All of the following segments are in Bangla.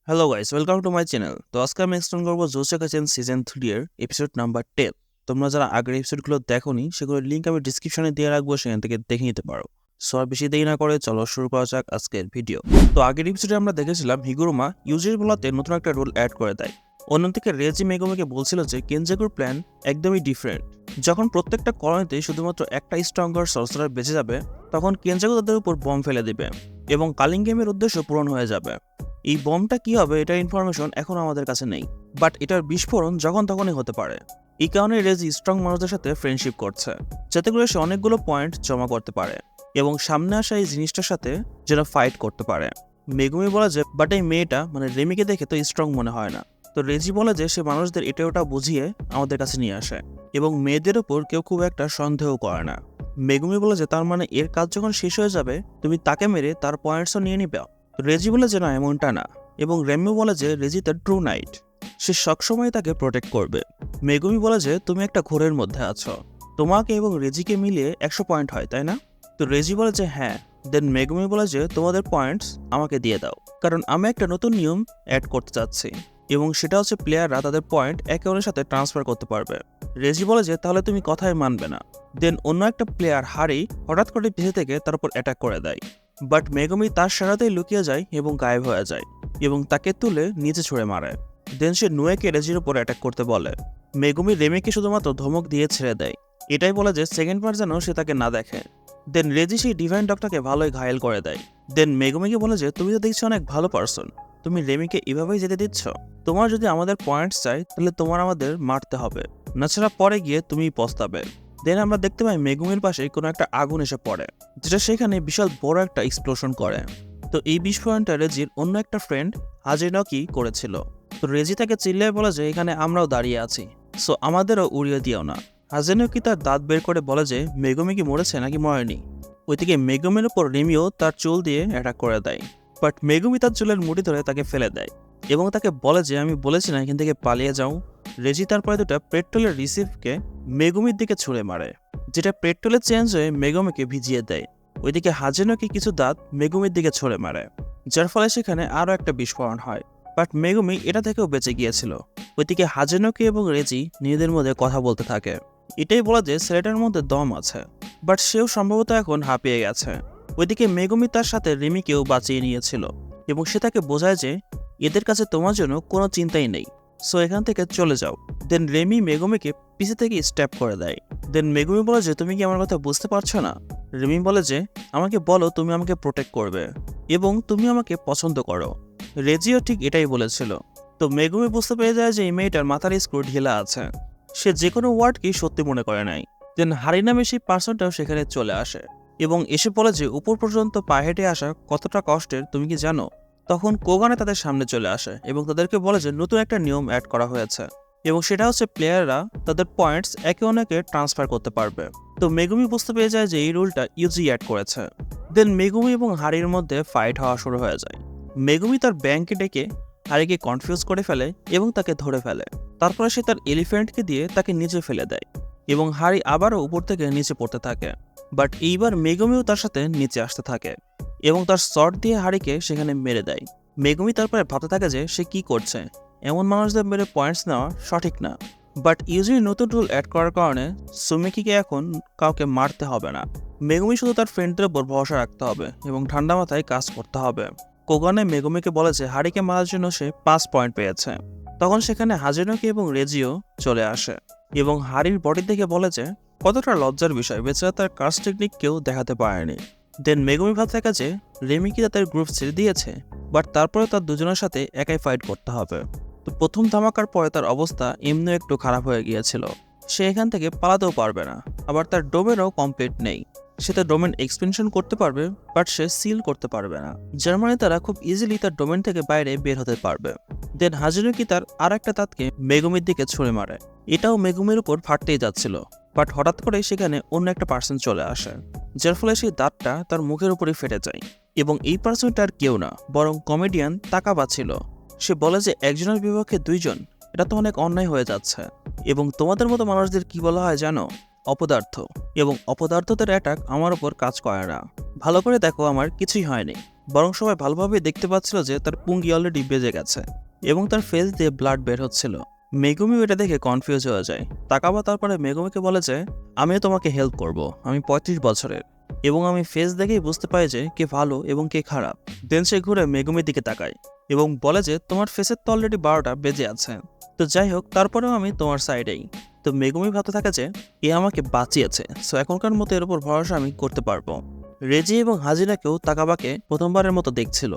Hello guys, welcome to my channel. তো আজকে আমি এক্সপ্লেন করবো জোসেকা চেন সিজন 3 এর এপিসোড নাম্বার 10। তোমরা যারা আগের এপিসোডগুলো দেখোনি সেগুলোর লিঙ্ক আমি ডিসক্রিপশনে দিয়ে রাখবো, সেখান থেকে দেখে নিতে পারো। সো আর বেশি দেরি না করে চলো শুরু করা যাক আজকের ভিডিও। তো আগের এপিসোডে আমরা দেখেছিলাম হিগুরুমা ইউজির বলাতে নতুন একটা রুল অ্যাড করে দেয়। অন্যদিকে রেজি মেগুমিকে বলছিল যে কেনজাকুর প্ল্যান একদমই ডিফারেন্ট। যখন প্রত্যেকটা কলোনিতে শুধুমাত্র একটা স্ট্রঙ্গার সর্সারার বেঁচে যাবে, তখন কেনজাকু তাদের উপর বম ফেলে দেবে এবং কালিঙ্গেমের উদ্দেশ্য পূরণ হয়ে যাবে। এই বমটা কি হবে এটার ইনফরমেশন এখন আমাদের কাছে নেই, বাট এটার বিস্ফোরণ যখন তখনই হতে পারে। এই কারণে রেজি স্ট্রং মানুষদের সাথে ফ্রেন্ডশিপ করছে, যাতে করে সে অনেকগুলো পয়েন্ট জমা করতে পারে এবং সামনে আসা এই জিনিসটার সাথে যেন ফাইট করতে পারে। মেগুমি বলে যে বাট এই মেয়েটা মানে রেমিকে দেখে তো স্ট্রং মনে হয় না। তো রেজি বলে যে সে মানুষদের এটা ওটা বুঝিয়ে আমাদের কাছে নিয়ে আসে এবং মেয়েদের ওপর কেউ খুব একটা সন্দেহ করে না। মেগুমি বলে যে তার মানে এর কাজ যখন শেষ হয়ে যাবে তুমি তাকে মেরে তার পয়েন্টসও নিয়ে নিবে। রেজি বলে যে না, এমনটা না, এবং রেমি বলে যে রেজি তার ট্রু নাইট, সে সবসময় তাকে প্রোটেক্ট করবে। মেগুমি বলে যে তুমি একটা ঘোরের মধ্যে আছো, তোমাকে এবং রেজিকে মিলিয়ে 100 পয়েন্ট হয়, তাই না? তো রেজি বলে যে হ্যাঁ। দেন মেগুমি বলে যে তোমাদের পয়েন্টস আমাকে দিয়ে দাও, কারণ আমি একটা নতুন নিয়ম অ্যাড করতে চাচ্ছি এবং সেটা হচ্ছে প্লেয়াররা তাদের পয়েন্ট একে অন্যের সাথে ট্রান্সফার করতে পারবে। রেজি বলে যে তাহলে তুমি কথাই মানবে না। দেন অন্য একটা প্লেয়ার হারি হঠাৎ করে পিছে থেকে তার উপর অ্যাটাক করে দেয়, বাট মেগুমি তার সারাতেই লুকিয়ে যায় এবং গায়েব হয়ে যায় এবং তাকে তুলে নিচে ছুঁড়ে মারে। দেন সে নুয়েকে রেজির উপর অ্যাটাক করতে বলে। মেগুমি রেমিকে শুধুমাত্র ধমক দিয়ে ছেড়ে দেয়, এটাই বলে যে সেকেন্ড বার যেন সে তাকে না দেখে। দেন রেজি সেই ডিভাইন ডগটাকে ভালোই ঘায়েল করে দেয়। দেন মেগুমিকে বলে যে তুমি তো দেখছি অনেক ভালো পারসন, তুমি রেমিকে এভাবেই যেতে দিচ্ছ? তোমার যদি আমাদের পয়েন্টস চাই তাহলে তোমার আমাদের মারতে হবে, নাছাড়া পরে গিয়ে তুমি পস্তাবে। দেন আমরা দেখতে পাই মেগুমির পাশে কোনো একটা আগুন এসে পড়ে, যেটা সেখানে বিশাল বড় একটা এক্সপ্লোশন করে। তো এই বিস্ফোরণটা রেজির অন্য একটা ফ্রেন্ড হাজিনকি করেছিল। তো রেজি তাকে চিল্লায় বলে যে এখানে আমরাও দাঁড়িয়ে আছি, সো আমাদেরও উড়িয়ে দিও না। হাজিনকি তার দাঁত বের করে বলে যে মেগুমি কি মরেছে নাকি মরেনি। ওইদিকে মেগুমির উপর রিমিও তার চুল দিয়ে অ্যাটাক করে দেয়, বাট মেগুমি তার চুলের মুঠি ধরে তাকে ফেলে দেয় এবং তাকে বলে যে আমি বলেছি না এখান থেকে পালিয়ে যাও। রেজি তারপরে দুটা পেট্রোলের রিসিভকে মেগুমির দিকে ছুঁড়ে মারে, যেটা পেট্রোলে চেঞ্জ হয়ে মেগুমিকে ভিজিয়ে দেয়। ওইদিকে হাজিনকি কিছু দাঁত মেগুমির দিকে ছুঁড়ে মারে, যার ফলে সেখানে আরও একটা বিস্ফোরণ হয়, বাট মেগুমি এটা থেকেও বেঁচে গিয়েছিল। ওইদিকে হাজিনকি এবং রেজি নিজেদের মধ্যে কথা বলতে থাকে, এটাই বলা যে ছেলেটার মধ্যে দম আছে, বাট সেও সম্ভবত এখন হাঁপিয়ে গেছে। ওইদিকে মেগুমি তার সাথে রিমিকেও বাঁচিয়ে নিয়েছিল এবং সে তাকে বোঝায় যে এদের কাছে তোমার জন্য কোনো চিন্তাই নেই, সো এখান থেকে চলে যাও। দেন রেমি মেগুমিকে পিছে থেকে স্ট্যাপ করে দেয়। দেন মেগুমি বলে যে তুমি কি আমার কথা বুঝতে পারছো না? রেমি বলে যে আমাকে বলো তুমি আমাকে প্রোটেক্ট করবে এবং তুমি আমাকে পছন্দ করো। রেজিও ঠিক এটাই বলেছিল। তো মেগুমি বুঝতে পেরে যায় যে এই মেয়েটার মাথার স্ক্রু ঢিলা আছে, সে যে কোনো ওয়ার্ডকেই সত্যি মনে করে নাই। দেন হারি নামে সেই পার্সনটাও সেখানে চলে আসে এবং এসে বলে যে উপর পর্যন্ত পায়ে হেঁটে আসা কতটা কষ্টের তুমি কি জানো? তখন কোগানে তাদের সামনে চলে আসে এবং তাদেরকে বলে যে নতুন একটা নিয়ম অ্যাড করা হয়েছে এবং সেটা হচ্ছে প্লেয়াররা তাদের পয়েন্টস একে অন্যকে ট্রান্সফার করতে পারবে। তো মেগুমি বুঝতে পেরে যায় যে এই রুলটা ইউজি অ্যাড করেছে। দেন মেগুমি এবং হারির মধ্যে ফাইট হওয়া শুরু হয়ে যায়। মেগুমি তার ব্যাংকে ডেকে হারিকে কনফিউজ করে ফেলে এবং তাকে ধরে ফেলে। তারপরে সে তার এলিফ্যান্টকে দিয়ে তাকে নিচে ফেলে দেয় এবং হারি আবারও উপর থেকে নিচে পড়তে থাকে, বাট এইবার মেগুমিও তার সাথে নিচে আসতে থাকে এবং তার শর্ট দিয়ে হারিকে সেখানে মেরে দেয়। মেগুমি তারপরে ভাবতে থাকে যে সে কি করছে, এমন মানুষদের মেরে পয়েন্টস নেওয়া সঠিক না, বাট ইউজুয়ালি নতুন রুল অ্যাড করার কারণে সুমিকিকে এখন কাউকে মারতে হবে না। মেগুমি শুধু তার ফ্রেন্ডদের উপর ভরসা রাখতে হবে এবং ঠান্ডা মাথায় কাজ করতে হবে। কোগানে মেগুমিকে বলে যে হারিকে মারার জন্য সে 5 পয়েন্ট পেয়েছে। তখন সেখানে হাজিনকি এবং রেজিও চলে আসে এবং হারির বডি দেখে বলে যে কতটা লজ্জার বিষয়, বেচারা তার কাজ টেকনিক কেউ দেখাতে পারেনি। দেন মেগুমি ভাব থাকে যে রেমি কি তাদের গ্রুপ ছেড়ে দিয়েছে, বাট তারপরে তার দুজনের সাথে একাই ফাইট করতে হবে। তো প্রথম ধামাকার পরে তার অবস্থা এমনি একটু খারাপ হয়ে গিয়েছিল, সে এখান থেকে পালাতেও পারবে না, আবার তার ডোমেনও কমপ্লিট নেই। সে তার ডোমেন এক্সপেনশন করতে পারবে, বাট সে সিল করতে পারবে না, যার মানে তারা খুব ইজিলি তার ডোমেন থেকে বাইরে বের হতে পারবে। দেন হাজিনকি তার আর একটা দাঁতকে মেগুমির দিকে ছুঁড়ে মারে, এটাও মেগুমির উপর ফাটতেই যাচ্ছিল, বাট হঠাৎ করে সেখানে অন্য একটা পার্সন চলে আসে, যার ফলে সেই দাঁতটা তার মুখের উপরে ফেটে যায় এবং এই পার্সনটা আর কেউ না বরং কমেডিয়ান তাকাবা ছিল। সে বলে যে একজনের বিপক্ষে দুইজন, এটা তো অনেক অন্যায় হয়ে যাচ্ছে এবং তোমাদের মতো মানুষদের কি বলা হয় জানো? অপদার্থ, এবং অপদার্থদের অ্যাটাক আমার ওপর কাজ করে না। ভালো করে দেখো আমার কিছুই হয়নি, বরং সবাই ভালোভাবে দেখতে পাচ্ছিল যে তার পুঙ্গি অলরেডি বেজে গেছে এবং তার ফেস দিয়ে ব্লাড বের হচ্ছিল। মেগুমি এটা দেখে কনফিউজ হয়ে যায়। তাকাবা তারপরে মেগুমিকে বলে যে আমিও তোমাকে হেল্প করব, আমি 35 বছরের এবং আমি ফেস দেখেই বুঝতে পারি যে কে ভালো এবং কে খারাপ। দেন সে ঘুরে মেগুমির দিকে তাকায় এবং বলে যে তোমার ফেসের তো অলরেডি 12টা বেজে আছে, তো যাই হোক তারপরেও আমি তোমার সাইডেই। তো মেগুমি ভাবতে থাকে যে এ আমাকে বাঁচিয়েছে, সো এখনকার মতো এর উপর ভরসা আমি করতে পারবো। রেজি এবং হাজিরাকেও তাকাবাকে প্রথমবারের মতো দেখছিল।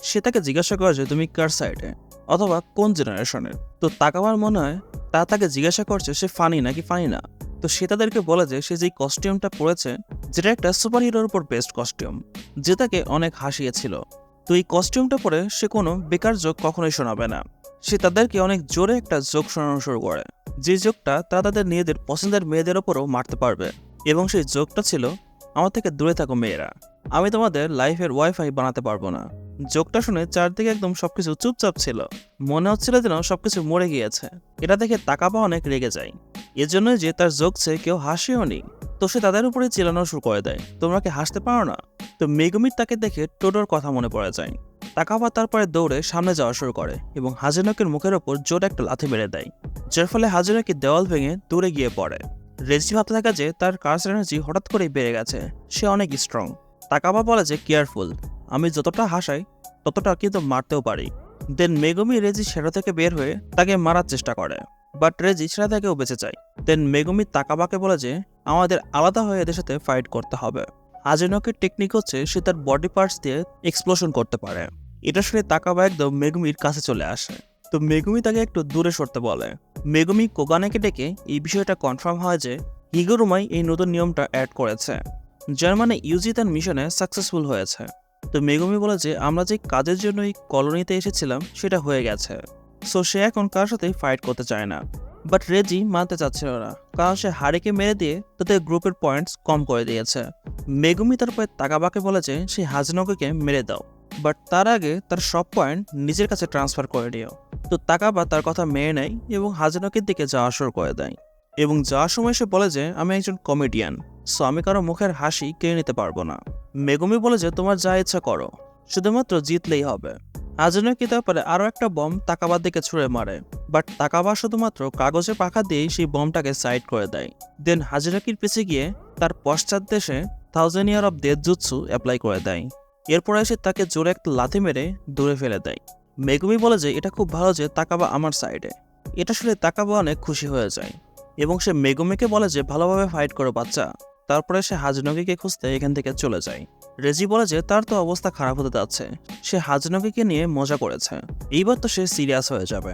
সে তাকে জিজ্ঞাসা করে যে তুমি কার সাইডে অথবা কোন জেনারেশনের। তো তাকাবার মনে হয় তাকে জিজ্ঞাসা করছে সে ফানি নাকি ফানি না। তো সে তাদেরকে বলে যে সে যেই কস্টিউমটা পরেছে যেটা একটা সুপার হিরোর উপর বেস্ট কস্টিউম, যে তাকে অনেক হাসিয়েছিল। তো এই কস্টিউমটা পরে সে কোনো বেকার জোক কখনোই শোনাবে না। সে তাদেরকে অনেক জোরে একটা জোক শোনানো শুরু করে, যে জোকটা তারা তাদের নিজেদের পছন্দের মেয়েদের ওপরও মারতে পারবে। এবং সেই জোকটা ছিল আমার থেকে দূরে থাকো মেয়েরা, আমি তোমাদের লাইফের ওয়াইফাই বানাতে পারবো না। জোকটা শুনে চারদিকে একদম সবকিছু চুপচাপ ছিল, মনে হচ্ছিল যেন সবকিছু মরে গিয়েছে। এটা দেখে তাকাবা অনেক রেগে যায়, এজন্যই যে তার জোকছে কেউ হাসিও নি। তো সে তাদের উপরে চিল্লানো শুরু করে দেয়, তোমরা কি হাসতে পারো না? তো মেগুমির তাকে দেখে টোটোর কথা মনে পড়ে যায়। তাকাবা তারপরে দৌড়ে সামনে যাওয়া শুরু করে এবং হাজিনাকের মুখের ওপর জোরে একটা লাথি মেরে দেয়, যার ফলে হাজিনাকে দেওয়াল ভেঙে দূরে গিয়ে পড়ে। রেজি ভাবতে থাকে যে তার কার্স এনার্জি হঠাৎ করেই বেড়ে গেছে, সে অনেক স্ট্রং। তাকাবা বলে যে কেয়ারফুল, আমি যতটা হাসাই ততটা কিন্তু মারতেও পারি। দেন মেগুমি রেজি সেটা থেকে বের হয়ে তাকে মারার চেষ্টা করে, বাট রেজি সেটা থেকেও বেঁচে যায়। দেন মেগুমি তাকাবাকে বলে যে আমাদের আলাদা হয়ে এদের সাথে ফাইট করতে হবে। হাজিনকের টেকনিক হচ্ছে সে তার বডি পার্টস দিয়ে এক্সপ্লোশন করতে পারে। এটা শুনে তাকাবা একদম মেগুমির কাছে চলে আসে। তো মেগুমি তাকে একটু দূরে সরতে বলে। মেগুমি কোগানেকে ডেকে এই বিষয়টা কনফার্ম হয় যে হিগোরুমাই এই নতুন নিয়মটা অ্যাড করেছে, যার মানে ইউজি তার মিশনে সাকসেসফুল হয়েছে। তো মেগুমি বলে যে আমরা যে কাজের জন্য এই কলোনিতে এসেছিলাম সেটা হয়ে গেছে, সো সে এখন কার সাথেই ফাইট করতে চায় না। বাট রেজি মানতে চাচ্ছিল না, কারণ সে হারিকে মেরে দিয়ে তাদের গ্রুপের পয়েন্টস কম করে দিয়েছে। মেগুমি তারপরে তাকাবাকে বলে যে সে হাজনকে মেরে দাও, বাট তার আগে তার সব পয়েন্ট নিজের কাছে ট্রান্সফার করে দিও। তো তাকাবা তার কথা মেনে নেয় এবং হাজনকের দিকে যাওয়া শুরু করে দেয়। এবং যাওয়ার সময় সে বলে যে আমি একজন কমেডিয়ান, সো আমি কারো মুখের হাসি কেড়ে নিতে পারবো না। মেগুমি বলে যে তোমার যা ইচ্ছা করো, শুধুমাত্র জিতলেই হবে। হাজনকি তারপরে আরও একটা বম তাকাবার দিকে ছুঁড়ে মারে, বাট তাকাবা শুধুমাত্র কাগজের পাখা দিয়েই সেই বমটাকে সাইড করে দেয়। দেন হাজিরাকির পিছে গিয়ে তার পশ্চাৎ দেশে 1000 year of death jutsu apply করে দেয়। এরপর এসে তাকে জোরে একটা লাথি মেরে দূরে ফেলে দেয়। মেগুমি বলে যে এটা খুব ভালো যে তাকাবা আমার সাইডে। এটা শুনে তাকাবা অনেক খুশি হয়ে যায় এবং সে মেগুমিকে বলে যে ভালোভাবে ফাইট করো বাচ্চা। তারপরে সে হাজনগিকে খুঁজতে এখান থেকে চলে যায়। রেজি বলে যে তার তো অবস্থা খারাপ হতে যাচ্ছে, সে হাজনগিকে নিয়ে মজা করেছে, এইবার তো সে সিরিয়াস হয়ে যাবে।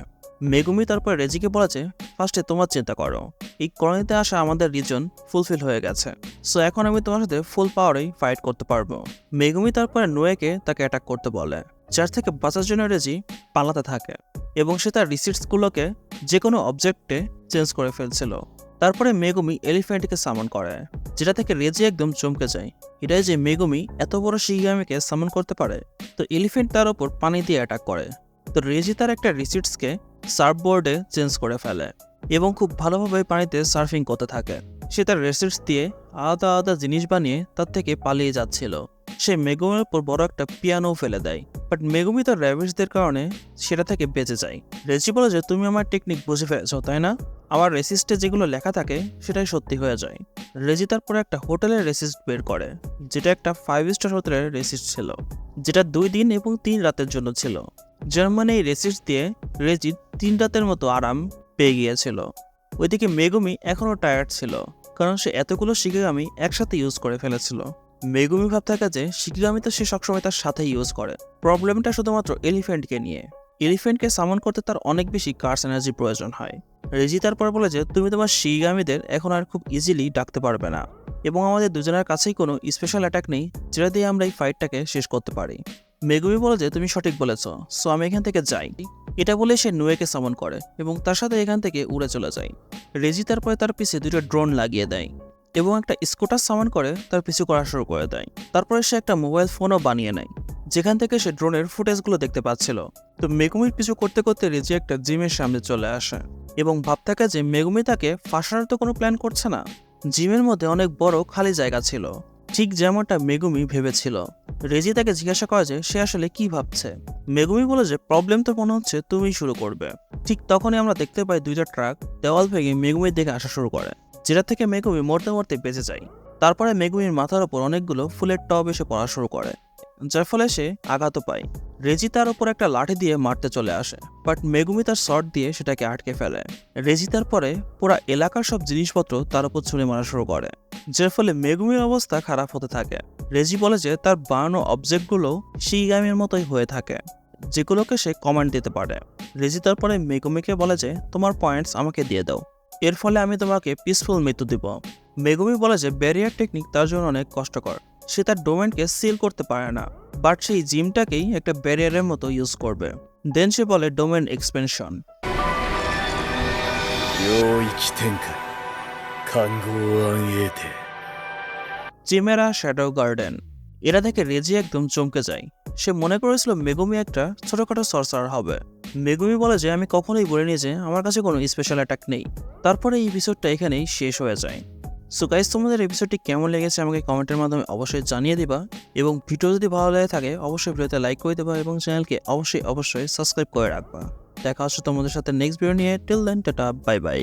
মেগুমি তারপর রেজিকে বলে যে ফার্স্টে তোমার চিন্তা করো, এই কলোনিতে আসা আমাদের রিজন ফুলফিল হয়ে গেছে, সো এখন আমি তোমার সাথে ফুল পাওয়ারেই ফাইট করতে পারবো। মেগুমি তারপরে নোয়েকে তাকে অ্যাটাক করতে বলে, যার থেকে বাঁচার জন্য রেজি পালাতে থাকে এবং সে তার রিসিটসগুলোকে যে কোনো অবজেক্টে চেঞ্জ করে ফেলছিল। তারপরে মেগুমি এলিফ্যান্টকে সামন করে, যেটা থেকে রেজি একদম চমকে যায়। এটাই যে মেগুমি এত বড় শিগামিকে সামন করতে পারে। তো এলিফ্যান্ট তার ওপর পানি দিয়ে অ্যাটাক করে। তো রেজি তার একটা রিসিটসকে সার্ফবোর্ডে চেঞ্জ করে ফেলে এবং খুব ভালোভাবে পানিতে সার্ফিং করতে থাকে। সে তার রিসিটস দিয়ে আলাদা আলাদা জিনিস বানিয়ে তার থেকে পালিয়ে যাচ্ছিল। সে মেগুমির উপর বড় একটা পিয়ানো ফেলে দেয়, বাট মেগুমি তার র্যাভিশদের কারণে সেটা থেকে বেঁচে যায়। রেজি বলে যে তুমি আমার টেকনিক বুঝে ফেলেছো তাই না? আমার রেসিস্টে যেগুলো লেখা থাকে সেটাই সত্যি হয়ে যায়। রেজি তারপরে একটা হোটেলের রেসিস্ট বের করে, যেটা একটা 5 স্টার হোটেলের রেসিস্ট ছিল, যেটা 2 দিন এবং 3 রাতের জন্য ছিল। জার্মানি এই রেসিস্ট দিয়ে রেজি 3 রাতের মতো আরাম পেয়ে গিয়েছিল। ওইদিকে মেগুমি এখনও টায়ার্ড ছিল, কারণ সে এতগুলো শিকিগামি একসাথে ইউজ করে ফেলেছিল। মেগুমি ভাব থাকে যে শিকিগামি তো সে সবসময় তার সাথে ইউজ করে, প্রবলেমটা শুধুমাত্র এলিফ্যান্টকে নিয়ে। এলিফ্যান্টকে সামন করতে তার অনেক বেশি কার্স এনার্জি প্রয়োজন হয়। রেজি তারপর বলে যে তুমি তোমার শিকিগামিদের এখন আর খুব ইজিলি ডাকতে পারবে না এবং আমাদের দুজনের কাছেই কোনো স্পেশাল অ্যাটাক নেই যেটা দিয়ে আমরা এই ফাইটটাকে শেষ করতে পারি। মেগুমি বলে যে তুমি সঠিক বলেছ, সো আমি এখান থেকে যাই। এটা বলে সে নোয়েকে সামন করে এবং তার সাথে এখান থেকে উড়ে চলে যায়। রেজি তারপরে তার পিছে 2টা ড্রোন লাগিয়ে দেয় এবং একটা স্কুটার সামন করে তার পিছু করা শুরু করে দেয়। তারপরে সে একটা মোবাইল ফোনও বানিয়ে নেয়, যেখান থেকে সে ড্রোনের ফুটেজগুলো দেখতে পাচ্ছিল। তো মেগুমির পিছু করতে করতে রেজি একটা জিমের সামনে চলে আসে এবং ভাব থাকে যে মেগুমি তাকে ফাঁসানোর তো কোনো প্ল্যান করছে না। জিমের মধ্যে অনেক বড় খালি জায়গা ছিল, ঠিক যেমনটা মেগুমি ভেবেছিল। রেজি তাকে জিজ্ঞাসা করে যে সে আসলে কি ভাবছে। মেগুমি বলে যে প্রবলেম তো মনে হচ্ছে তুমিই শুরু করবে। ঠিক তখনই আমরা দেখতে পাই দুইটা ট্রাক দেওয়াল ভেঙে মেগুমির দিকে আসা শুরু করে, যেটা থেকে মেগুমি মরতে মরতে বেঁচে যায়। তারপরে মেগুমির মাথার ওপর অনেকগুলো ফুলের টব এসে পড়া শুরু করে, যার ফলে সে আঘাতও পায়। রেজি তার উপর একটা লাঠি দিয়ে মারতে চলে আসে, বাট মেগুমি তার শর্ট দিয়ে সেটাকে আটকে ফেলে। রেজি তারপরে পুরা এলাকার সব জিনিসপত্র তার উপর ছুঁড়ে মারা শুরু করে, যার ফলে মেগুমির অবস্থা খারাপ হতে থাকে। রেজি বলে যে তার বানানো অবজেক্টগুলো শিগামির মতোই হয়ে থাকে, যেগুলোকে সে কমান্ড দিতে পারে। রেজি তারপরে মেগুমিকে বলে যে তোমার পয়েন্টস আমাকে দিয়ে দাও, এর ফলে আমি তোমাকে পিসফুল মৃত্যু দিব। মেগুমি বলে যে ব্যারিয়ার টেকনিক তার জন্য অনেক কষ্টকর, সে তার ডোমেনকে সিল করতে পারে না, বাট সেই জিমটাকেই একটা ব্যারিয়ারের মতো ইউজ করবে। দেন সে বলে domain expansion. 領域展開環合暗影帝 chimera shadow garden. এরা দেখে রেজি একদম চমকে যায়। সে মনে করেছিল মেগুমি একটা ছোটখাটো সর্সারার হবে। মেগুমি বলে যে আমি কখনোই বলিনি যে আমার কাছে কোনো স্পেশাল অ্যাটাক নেই। তারপরে এই এপিসোডটা এখানেই শেষ হয়ে যায়। সো গাইস, তোমাদের এপিসোডটি কেমন লেগেছে আমাকে কমেন্টের মাধ্যমে অবশ্যই জানিয়ে দিবা, এবং ভিডিও যদি ভালো লেগে থাকে অবশ্যই ভিডিওতে লাইক করে দেবা এবং চ্যানেলকে অবশ্যই সাবস্ক্রাইব করে রাখবা। দেখা হচ্ছে তোমাদের সাথে নেক্সট ভিডিও নিয়ে। Till then, tata, bye by.